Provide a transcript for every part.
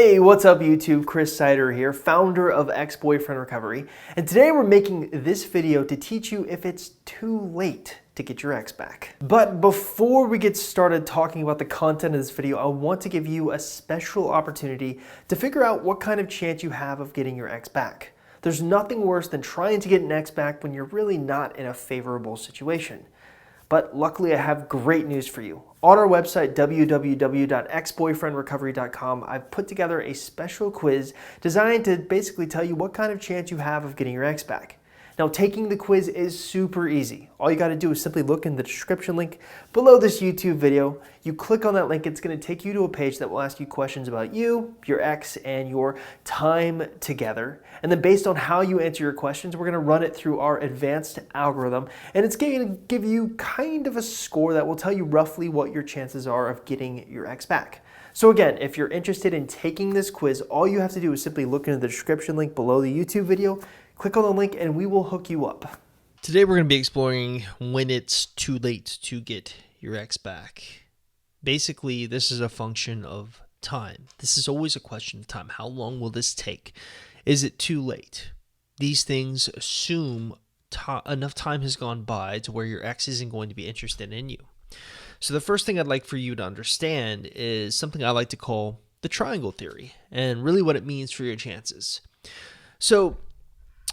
Hey, what's up YouTube? Chris Sider here, founder of Ex-Boyfriend Recovery, and today we're making this video to teach you if it's too late to get your ex back. But before we get started talking about the content of this video, I want to give you a special opportunity to figure out what kind of chance you have of getting your ex back. There's nothing worse than trying to get an ex back when you're really not in a favorable situation. But luckily I have great news for you. On our website, www.exboyfriendrecovery.com, I've put together a special quiz designed to basically tell you what kind of chance you have of getting your ex back. Now, taking the quiz is super easy. All you gotta do is simply look in the description link below this YouTube video. You click on that link, it's gonna take you to a page that will ask you questions about you, your ex, and your time together. And then based on how you answer your questions, we're gonna run it through our advanced algorithm, and it's gonna give you kind of a score that will tell you roughly what your chances are of getting your ex back. So again, if you're interested in taking this quiz, all you have to do is simply look into the description link below the YouTube video, click on the link, and we will hook you up. Today we're going to be exploring when it's too late to get your ex back. Basically, this is a function of time. This is always a question of time. How long will this take? Is it too late? These things assume enough time has gone by to where your ex isn't going to be interested in you. So the first thing I'd like for you to understand is something I like to call the triangle theory, and really what it means for your chances. So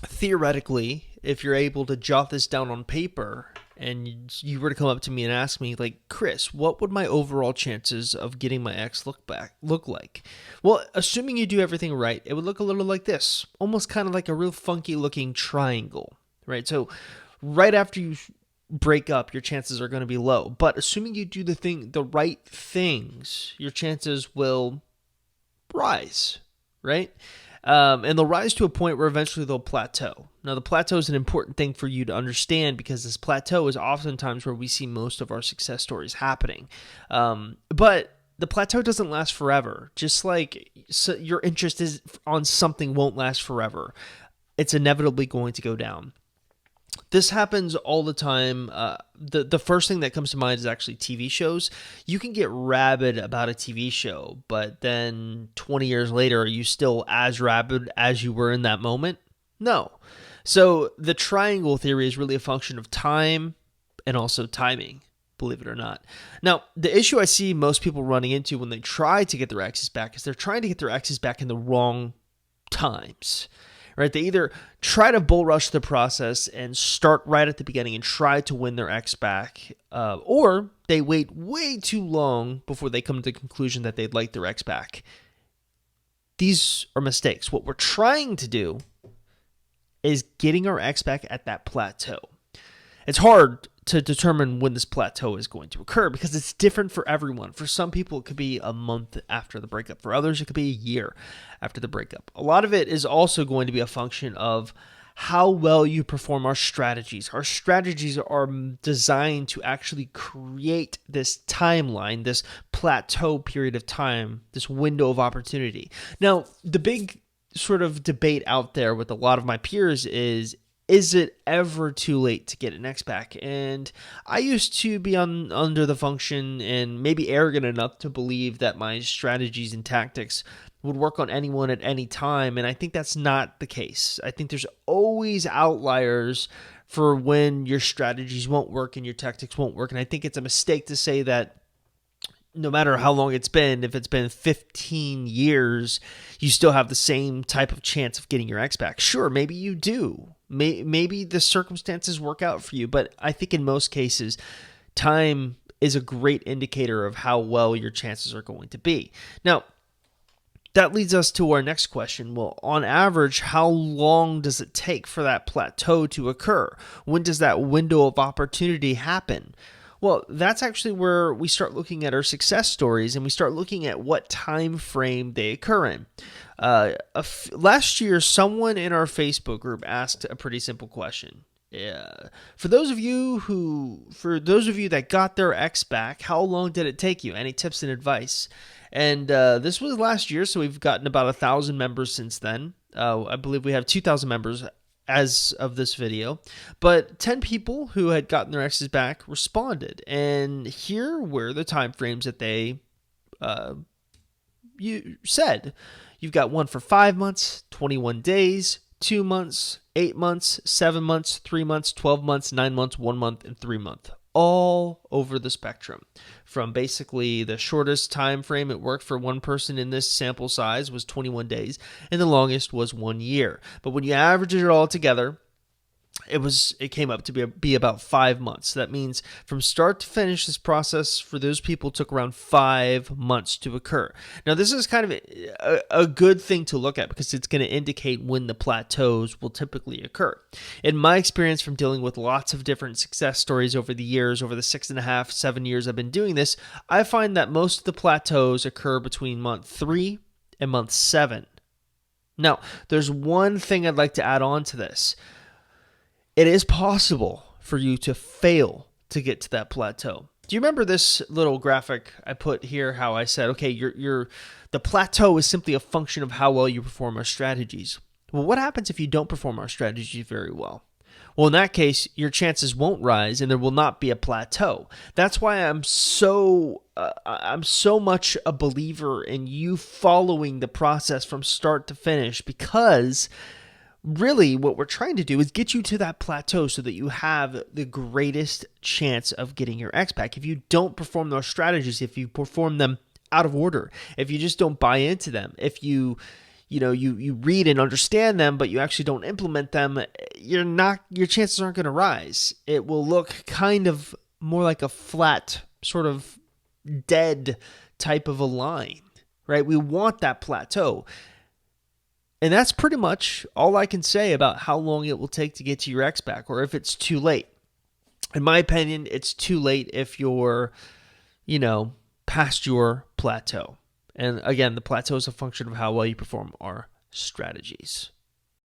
theoretically, if you're able to jot this down on paper and you were to come up to me and ask me, like, Chris, what would my overall chances of getting my ex look like? Well, assuming you do everything right, it would look a little like this, almost kind of like a real funky looking triangle, right? So right after you break up, your chances are going to be low, but assuming you do the right things, your chances will rise, right? And they'll rise to a point where eventually they'll plateau. Now, the plateau is an important thing for you to understand because this plateau is oftentimes where we see most of our success stories happening. But the plateau doesn't last forever. Just like your interest on something won't last forever. It's inevitably going to go down. This happens all the time. The first thing that comes to mind is actually TV shows. You can get rabid about a TV show, but then 20 years later, are you still as rabid as you were in that moment? No. So the triangle theory is really a function of time and also timing, believe it or not. Now, the issue I see most people running into when they try to get their exes back is they're trying to get their exes back in the wrong times. Right? They either try to bull rush the process and start right at the beginning and try to win their ex back, or they wait way too long before they come to the conclusion that they'd like their ex back. These are mistakes. What we're trying to do is getting our ex back at that plateau. It's hard to determine when this plateau is going to occur because it's different for everyone. For some people, it could be a month after the breakup. For others, it could be a year after the breakup. A lot of it is also going to be a function of how well you perform our strategies. Our strategies are designed to actually create this timeline, this plateau period of time, this window of opportunity. Now, the big sort of debate out there with a lot of my peers is it ever too late to get an ex back? And I used to be under the function and maybe arrogant enough to believe that my strategies and tactics would work on anyone at any time. And I think that's not the case. I think there's always outliers for when your strategies won't work and your tactics won't work. And I think it's a mistake to say that no matter how long it's been, if it's been 15 years, you still have the same type of chance of getting your ex back. Sure, maybe you do. Maybe the circumstances work out for you, but I think in most cases, time is a great indicator of how well your chances are going to be. Now, that leads us to our next question. Well, on average, how long does it take for that plateau to occur? When does that window of opportunity happen? Well, that's actually where we start looking at our success stories and we start looking at what time frame they occur in. Last year, someone in our Facebook group asked a pretty simple question. For those of you that got their ex back, how long did it take you? Any tips and advice? And this was last year, so we've gotten about 1,000 members since then. I believe we have 2,000 members as of this video, but 10 people who had gotten their exes back responded, and here were the time frames that they you said. You've got one for 5 months, 21 days, 2 months, 8 months, 7 months, 3 months, 12 months, 9 months, 1 month, and 3 months. All over the spectrum. From basically the shortest time frame it worked for one person in this sample size was 21 days, and the longest was 1 year. But when you average it all together, it came up to be about 5 months. That means from start to finish, this process for those people took around 5 months to occur. Now, this is kind of a good thing to look at because it's going to indicate when the plateaus will typically occur. In my experience from dealing with lots of different success stories over the years, over the 6.5, 7 years I've been doing this, I find that most of the plateaus occur between month 3 and month 7. Now, there's one thing I'd like to add on to this. It is possible for you to fail to get to that plateau. Do you remember this little graphic I put here, how I said, okay, the plateau is simply a function of how well you perform our strategies. Well, what happens if you don't perform our strategies very well? Well, in that case, your chances won't rise and there will not be a plateau. That's why I'm so much a believer in you following the process from start to finish, because really, what we're trying to do is get you to that plateau so that you have the greatest chance of getting your X back. If you don't perform those strategies, if you perform them out of order, if you just don't buy into them, if you read and understand them, but you actually don't implement them, your chances aren't going to rise. It will look kind of more like a flat, sort of dead type of a line, right? We want that plateau. And that's pretty much all I can say about how long it will take to get to your X back, or if it's too late. In my opinion, it's too late if you're, past your plateau. And again, the plateau is a function of how well you perform our strategies.